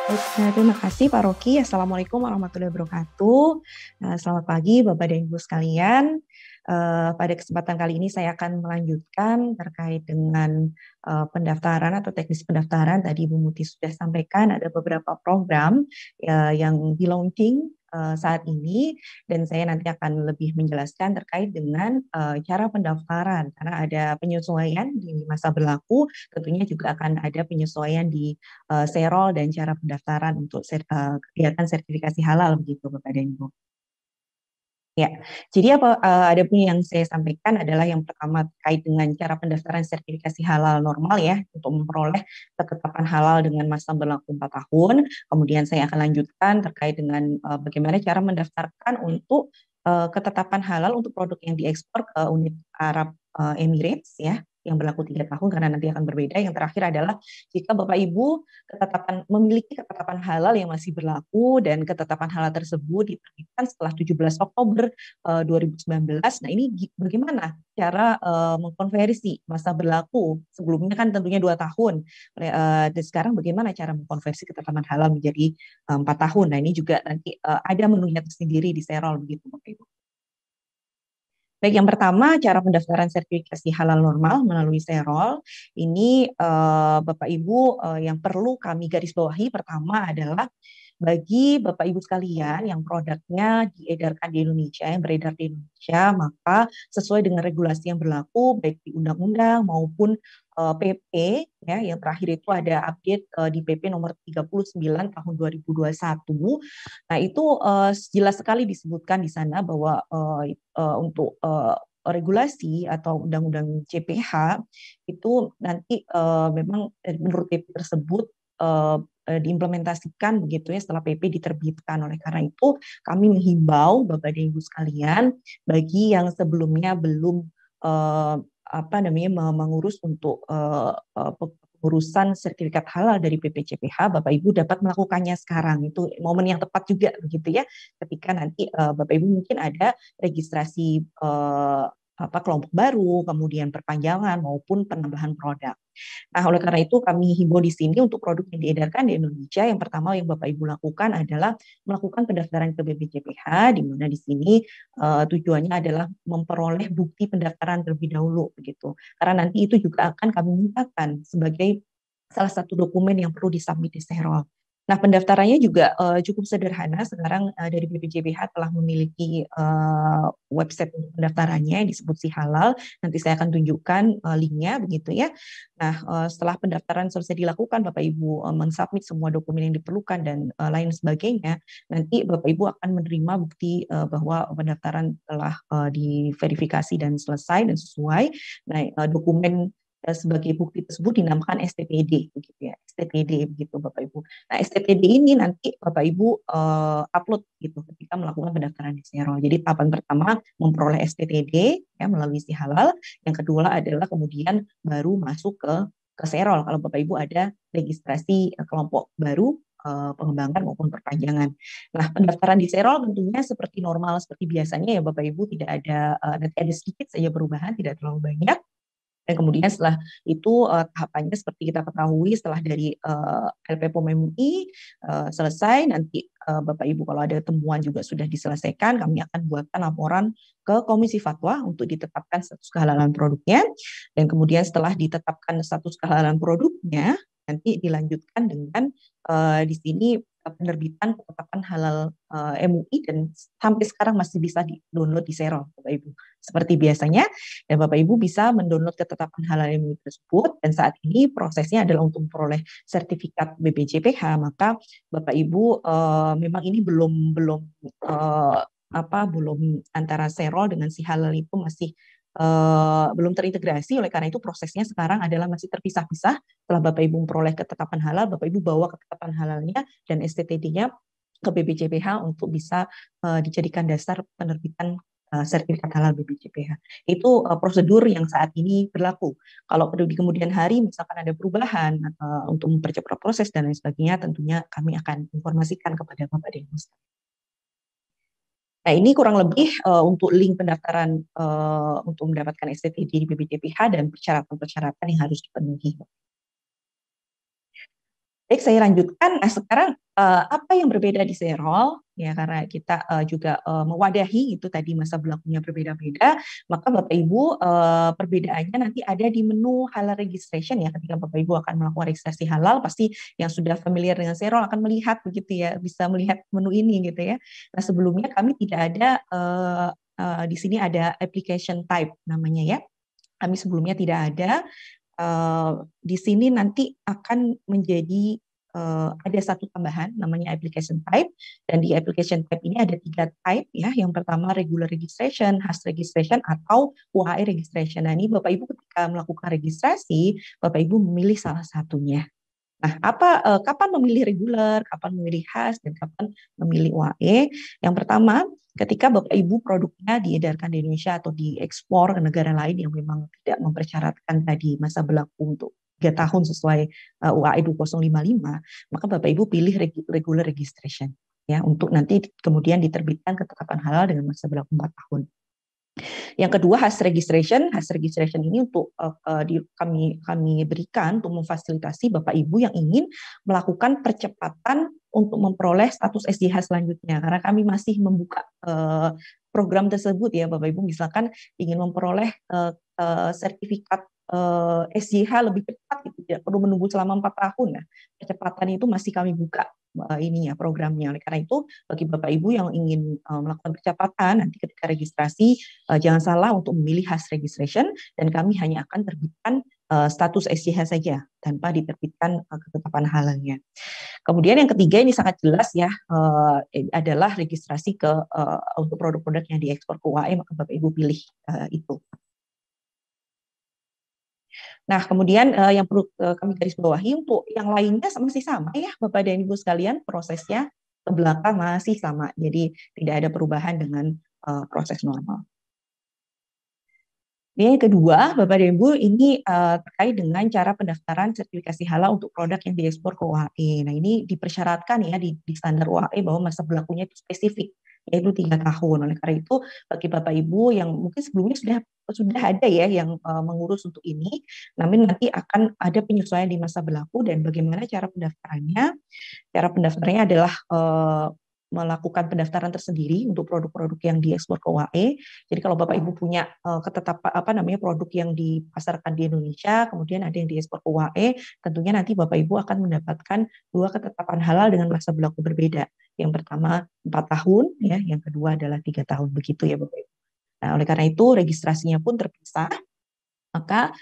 Baik, terima kasih Pak Rocky. Assalamualaikum warahmatullahi wabarakatuh. Selamat pagi Bapak dan Ibu sekalian. Pada kesempatan kali ini saya akan melanjutkan terkait dengan pendaftaran atau teknis pendaftaran. Tadi Bu Muti sudah sampaikan ada beberapa program yang di-launching saat ini, dan saya nanti akan lebih menjelaskan terkait dengan cara pendaftaran karena ada penyesuaian di masa berlaku, tentunya juga akan ada penyesuaian di serol dan cara pendaftaran untuk kegiatan sertifikasi halal begitu Bapak dan Ibu. Ya, jadi ada pun yang saya sampaikan adalah yang pertama terkait dengan cara pendaftaran sertifikasi halal normal ya untuk memperoleh ketetapan halal dengan masa berlaku 4 tahun. Kemudian saya akan lanjutkan terkait dengan bagaimana cara mendaftarkan untuk ketetapan halal untuk produk yang diekspor ke Uni Arab Emirates ya, yang berlaku 3 tahun karena nanti akan berbeda. Yang terakhir adalah jika Bapak Ibu memiliki ketetapan halal yang masih berlaku dan ketetapan halal tersebut diterbitkan setelah 17 Oktober 2019. Nah, ini bagaimana cara mengkonversi masa berlaku? Sebelumnya kan tentunya 2 tahun. Dan sekarang bagaimana cara mengkonversi ketetapan halal menjadi 4 tahun? Nah, ini juga nanti ada menunya tersendiri di Serol begitu, Bapak Ibu. Baik, yang pertama cara pendaftaran sertifikasi halal normal melalui Serol. Ini Bapak Ibu yang perlu kami garis bawahi pertama adalah bagi Bapak Ibu sekalian yang produknya diedarkan di Indonesia, yang beredar di Indonesia, maka sesuai dengan regulasi yang berlaku baik di undang-undang maupun PP ya, yang terakhir itu ada update di PP nomor 39 tahun 2021. Nah, itu jelas sekali disebutkan di sana bahwa untuk regulasi atau undang-undang CPH itu nanti memang menurut PP tersebut diimplementasikan begitu ya setelah PP diterbitkan. Oleh karena itu kami menghimbau Bapak dan Ibu sekalian bagi yang sebelumnya belum mengurus untuk pengurusan sertifikat halal dari PPCPH, Bapak Ibu dapat melakukannya sekarang. Itu momen yang tepat juga begitu ya, ketika nanti Bapak Ibu mungkin ada registrasi kelompok baru, kemudian perpanjangan maupun penambahan produk. Nah, oleh karena itu kami himbau di sini untuk produk yang diedarkan di Indonesia, yang pertama yang Bapak Ibu lakukan adalah melakukan pendaftaran ke BPJPH, di mana di sini tujuannya adalah memperoleh bukti pendaftaran terlebih dahulu begitu. Karena nanti itu juga akan kami mintakan sebagai salah satu dokumen yang perlu disubmit di Serol. Nah, pendaftarannya juga cukup sederhana. Sekarang dari BPJPH telah memiliki website untuk pendaftarannya yang disebut Si Halal. Nanti saya akan tunjukkan linknya begitu ya. Nah, setelah pendaftaran selesai dilakukan, Bapak Ibu mensubmit semua dokumen yang diperlukan dan lain sebagainya, nanti Bapak Ibu akan menerima bukti bahwa pendaftaran telah diverifikasi dan selesai dan sesuai. Nah, dokumen sebagai bukti tersebut dinamakan STPD begitu ya, STPD begitu Bapak Ibu. Nah, STPD ini nanti Bapak Ibu upload gitu ketika melakukan pendaftaran di Serol. Jadi tahapan pertama memperoleh STPD ya melalui Si Halal, yang kedua adalah kemudian baru masuk ke Serol kalau Bapak Ibu ada registrasi kelompok baru pengembangan maupun perpanjangan. Nah, pendaftaran di Serol tentunya seperti normal seperti biasanya ya Bapak Ibu, tidak ada nanti ada sedikit saja perubahan, tidak terlalu banyak. Dan kemudian setelah itu tahapannya seperti kita ketahui setelah dari LP POM MUI selesai, nanti Bapak Ibu kalau ada temuan juga sudah diselesaikan, kami akan buatkan laporan ke Komisi Fatwa untuk ditetapkan status kehalalan produknya. Dan kemudian setelah ditetapkan status kehalalan produknya, nanti dilanjutkan dengan di sini penerbitan ketetapan halal MUI, dan sampai sekarang masih bisa di-download di Serol Bapak Ibu. Seperti biasanya, dan Bapak Ibu bisa mendownload ketetapan halal MUI tersebut, dan saat ini prosesnya adalah untuk memperoleh sertifikat BPJPH. Maka Bapak Ibu memang ini belum antara Serol dengan Si Halal itu masih belum terintegrasi. Oleh karena itu prosesnya sekarang adalah masih terpisah-pisah. Setelah Bapak Ibu memperoleh ketetapan halal, Bapak Ibu bawa ketetapan halalnya dan STTD-nya ke BPJPH untuk bisa dijadikan dasar penerbitan sertifikat halal BPJPH. Itu prosedur yang saat ini berlaku. Kalau di kemudian hari misalkan ada perubahan untuk mempercepat proses dan lain sebagainya, tentunya kami akan informasikan kepada Bapak dan Ibu. Nah, ini kurang lebih untuk link pendaftaran untuk mendapatkan STTD di BPJPH dan persyaratan-persyaratan yang harus dipenuhi. Baik, saya lanjutkan. Nah, sekarang apa yang berbeda di Serol? Ya, karena kita juga mewadahi itu tadi masa berlakunya berbeda-beda, maka Bapak Ibu perbedaannya nanti ada di menu halal registration ya. Ketika Bapak Ibu akan melakukan registrasi halal, pasti yang sudah familiar dengan Serol akan melihat begitu ya, bisa melihat menu ini gitu ya. Nah, sebelumnya kami tidak ada di sini ada application type namanya ya. Kami sebelumnya tidak ada. Di sini nanti akan menjadi ada satu tambahan namanya application type, dan di application type ini ada 3 type ya. Yang pertama regular registration, has registration, atau UHE registration. Nah, ini Bapak Ibu ketika melakukan registrasi, Bapak Ibu memilih salah satunya. Nah, kapan memilih reguler, kapan memilih khas, dan kapan memilih UAE? Yang pertama, ketika Bapak Ibu produknya diedarkan di Indonesia atau diekspor ke negara lain yang memang tidak mempersyaratkan tadi masa berlaku untuk 3 tahun sesuai UAE 2055, maka Bapak Ibu pilih regular registration ya untuk nanti kemudian diterbitkan ketetapan halal dengan masa berlaku 4 tahun. Yang kedua, has registration. Has registration ini untuk kami berikan untuk memfasilitasi Bapak Ibu yang ingin melakukan percepatan untuk memperoleh status SJH selanjutnya. Karena kami masih membuka program tersebut ya Bapak Ibu, misalkan ingin memperoleh sertifikat SJH lebih cepat, gitu, tidak perlu menunggu selama 4 tahun. Nah, percepatan itu masih kami buka ininya programnya. Oleh karena itu, bagi Bapak Ibu yang ingin melakukan percepatan nanti ketika registrasi, jangan salah untuk memilih has registration, dan kami hanya akan terbitkan status SJH saja tanpa diterbitkan ketetapan halalnya. Kemudian yang ketiga ini sangat jelas ya, adalah registrasi untuk produk-produk yang diekspor ke UAE, maka Bapak Ibu pilih itu. Nah, kemudian yang perlu kami garis bawahi untuk yang lainnya masih sama ya, Bapak dan Ibu sekalian, prosesnya ke belakang masih sama. Jadi tidak ada perubahan dengan proses normal. Yang kedua, Bapak dan Ibu, ini terkait dengan cara pendaftaran sertifikasi halal untuk produk yang diekspor ke UAE. Nah, ini dipersyaratkan ya di standar UAE bahwa masa berlakunya itu spesifik, yaitu 3 tahun. Oleh karena itu, bagi Bapak Ibu yang mungkin sebelumnya sudah ada ya yang mengurus untuk ini, namun nanti akan ada penyesuaian di masa berlaku. Dan bagaimana cara pendaftarannya? Cara pendaftarannya adalah melakukan pendaftaran tersendiri untuk produk-produk yang diekspor ke UAE. Jadi kalau Bapak Ibu punya produk yang dipasarkan di Indonesia, kemudian ada yang diekspor ke UAE, tentunya nanti Bapak Ibu akan mendapatkan 2 ketetapan halal dengan masa berlaku berbeda. Yang pertama 4 tahun, ya, yang kedua adalah 3 tahun, begitu ya Bapak Ibu. Nah, oleh karena itu registrasinya pun terpisah. Maka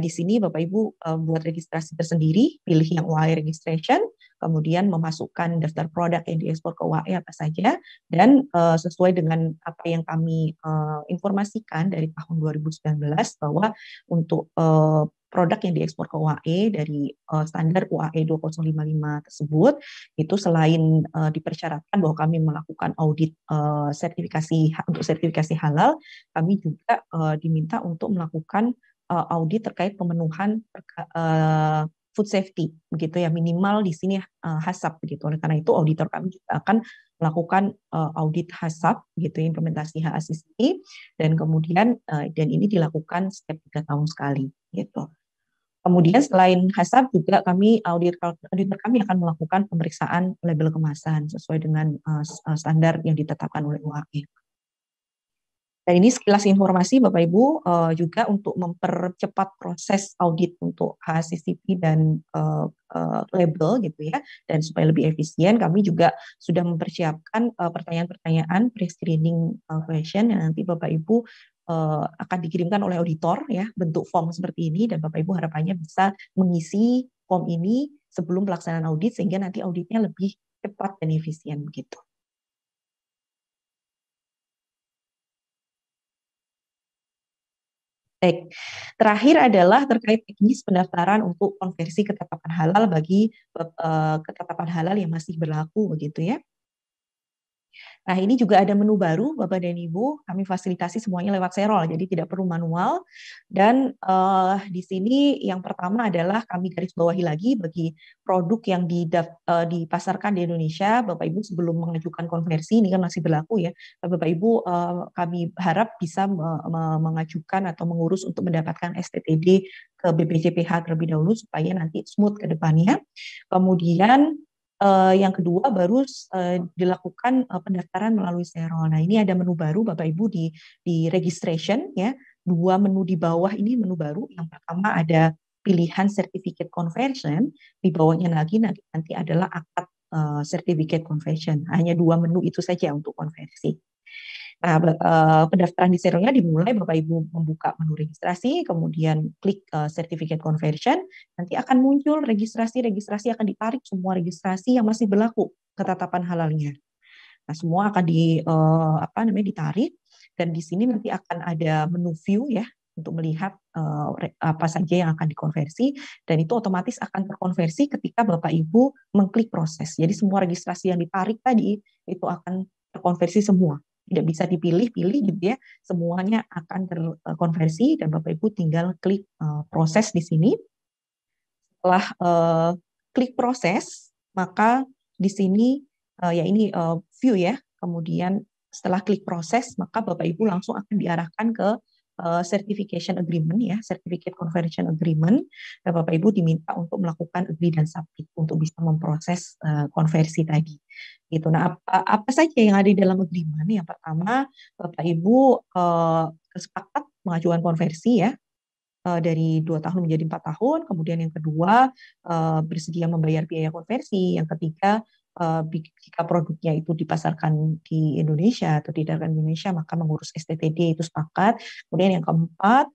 di sini Bapak Ibu buat registrasi tersendiri, pilih yang UAE registration, kemudian memasukkan daftar produk yang diekspor ke UAE apa saja, dan sesuai dengan apa yang kami informasikan dari tahun 2019 bahwa untuk produk yang diekspor ke UAE dari standar UAE 2055 tersebut, itu selain dipersyaratkan bahwa kami melakukan audit untuk sertifikasi halal, kami juga diminta untuk melakukan audit terkait pemenuhan food safety, begitu ya, minimal di sini HACCP begitu. Oleh karena itu auditor kami juga akan melakukan audit HACCP gitu, implementasi HACCP, dan kemudian dan ini dilakukan setiap 3 tahun sekali gitu. Kemudian selain HACCP juga auditor kami akan melakukan pemeriksaan label kemasan sesuai dengan standar yang ditetapkan oleh UAE. Dan ini sekilas informasi Bapak Ibu juga untuk mempercepat proses audit untuk HACCP dan label gitu ya, dan supaya lebih efisien kami juga sudah mempersiapkan pertanyaan-pertanyaan pre-screening question yang nanti Bapak Ibu akan dikirimkan oleh auditor ya, bentuk form seperti ini, dan Bapak Ibu harapannya bisa mengisi form ini sebelum pelaksanaan audit sehingga nanti auditnya lebih cepat dan efisien begitu. Baik, terakhir adalah terkait teknis pendaftaran untuk konversi ketetapan halal bagi ketetapan halal yang masih berlaku begitu ya. Nah, ini juga ada menu baru, Bapak dan Ibu. Kami fasilitasi semuanya lewat Serol, jadi tidak perlu manual. Dan di sini yang pertama adalah kami garis bawahi lagi bagi produk yang dipasarkan di Indonesia, Bapak Ibu sebelum mengajukan konversi, ini kan masih berlaku ya. Bapak Ibu, kami harap bisa mengajukan atau mengurus untuk mendapatkan STTD ke BPJPH terlebih dahulu supaya nanti smooth ke depannya. Kemudian yang kedua baru dilakukan pendaftaran melalui Serol. Nah, ini ada menu baru Bapak Ibu di registration ya. Dua menu di bawah ini menu baru. Yang pertama ada pilihan certificate conversion, di bawahnya lagi nanti adalah akad certificate conversion. Hanya dua menu itu saja untuk konversi. Nah, pendaftaran di serialnya dimulai Bapak Ibu membuka menu registrasi, kemudian klik certificate conversion, nanti akan muncul registrasi akan ditarik semua registrasi yang masih berlaku ketetapan halalnya. Nah, semua akan ditarik dan di sini nanti akan ada menu view ya untuk melihat apa saja yang akan dikonversi dan itu otomatis akan terkonversi ketika Bapak Ibu mengklik proses. Jadi semua registrasi yang ditarik tadi itu akan terkonversi semua. Tidak bisa dipilih-pilih gitu ya. Semuanya akan terkonversi dan Bapak Ibu tinggal klik proses di sini. Setelah klik proses, maka di sini ya ini view ya. Kemudian setelah klik proses, maka Bapak Ibu langsung akan diarahkan ke certification agreement ya, certificate conversion agreement. Dan Bapak Ibu diminta untuk melakukan agree dan submit untuk bisa memproses konversi tadi. Gitu. Nah, apa saja yang ada di dalam agreement? Yang pertama, Bapak Ibu sepakat mengajukan konversi ya dari 2 tahun menjadi 4 tahun. Kemudian yang kedua bersedia membayar biaya konversi. Yang ketiga jika produknya itu dipasarkan di Indonesia atau tidak di Indonesia maka mengurus STTD itu sepakat. Kemudian yang keempat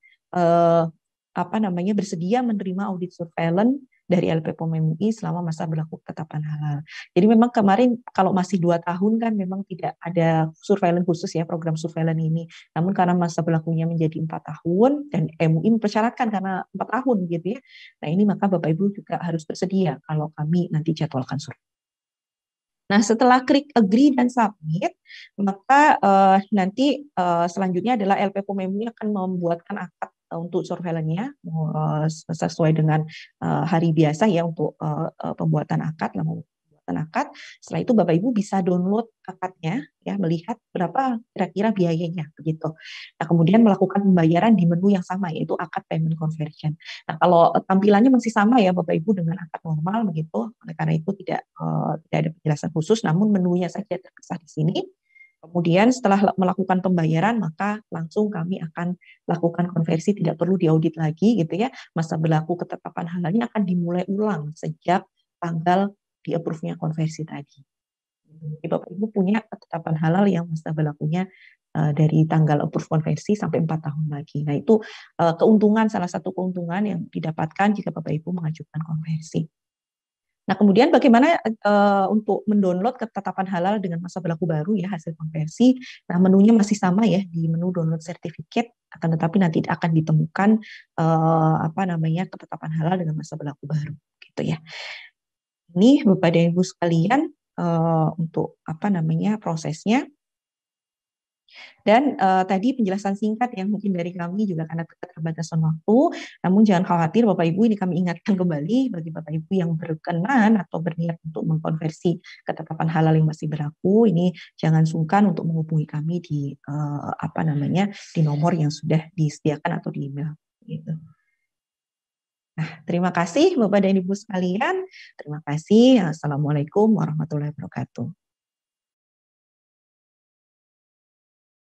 bersedia menerima audit surveillance dari LP POM MUI selama masa berlaku ketetapan halal. Jadi memang kemarin kalau masih 2 tahun kan memang tidak ada surveillance khusus ya program surveillance ini. Namun karena masa berlakunya menjadi 4 tahun dan MUI mempersyaratkan karena 4 tahun gitu ya. Nah ini maka Bapak Ibu juga harus bersedia kalau kami nanti jadwalkan survei. Nah, setelah klik agree dan submit, maka nanti selanjutnya adalah LP POM MUI akan membuatkan akad untuk surveillance-nya sesuai dengan hari biasa ya untuk pembuatan akad, lama pembuatan akad. Setelah itu Bapak Ibu bisa download akadnya ya, melihat berapa kira-kira biayanya begitu. Nah, kemudian melakukan pembayaran di menu yang sama yaitu akad payment conversion. Nah, kalau tampilannya masih sama ya Bapak Ibu dengan akad normal begitu. Oleh karena itu tidak ada penjelasan khusus, namun menunya saja terpisah di sini. Kemudian setelah melakukan pembayaran maka langsung kami akan lakukan konversi, tidak perlu diaudit lagi gitu ya. Masa berlaku ketetapan halalnya akan dimulai ulang sejak tanggal di approve-nya konversi tadi. Jadi Bapak Ibu punya ketetapan halal yang masa berlakunya dari tanggal approve konversi sampai 4 tahun lagi. Nah itu keuntungan, salah satu keuntungan yang didapatkan jika Bapak Ibu mengajukan konversi. Nah, kemudian bagaimana untuk mendownload ketetapan halal dengan masa berlaku baru ya hasil konversi. Nah, menunya masih sama ya di menu download certificate, akan tetapi nanti akan ditemukan ketetapan halal dengan masa berlaku baru gitu ya. Ini Bapak dan Ibu sekalian untuk prosesnya. Dan tadi penjelasan singkat yang mungkin dari kami juga karena keterbatasan waktu, namun jangan khawatir Bapak Ibu, ini kami ingatkan kembali bagi Bapak Ibu yang berkenan atau berniat untuk mengkonversi ketetapan halal yang masih berlaku, ini jangan sungkan untuk menghubungi kami di di nomor yang sudah disediakan atau di email. Gitu. Nah, terima kasih Bapak dan Ibu sekalian. Terima kasih. Assalamualaikum warahmatullahi wabarakatuh.